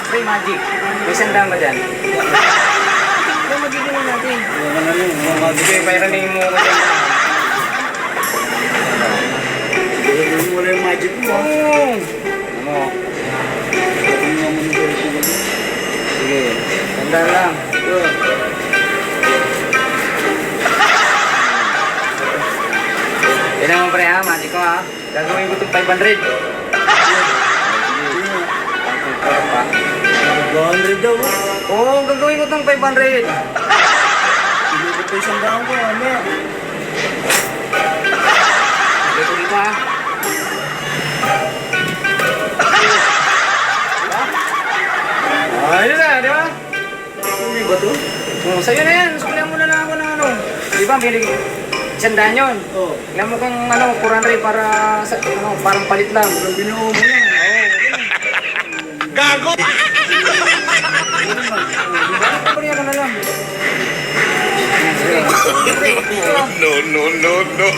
Free magic. May sandaan ba dyan? Ano magiging natin? Sige, pairamin mo ko dyan. Wala yung magic mo. Ano? Sige, sandaan lang. Yan naman pre ha, magic ko ha. Gagawin ko itong 500. 200 daw. Oo, gagawin ko itong 500. Hindi ko pa isang daan ko, ano? Lagay ko dito ha. Ayun na, di ba? Hindi ba to? Oh, sa'yo na yan. Suklihan mo na lang ako ng ano. Di ba, bilig sandaan yun. Oo. Tingnan mo kang ano, 400 para sa, ano, parang palit lang. Binuho mo lang. Gago! Pabariya ka na lang. Sige. No, no, no, no.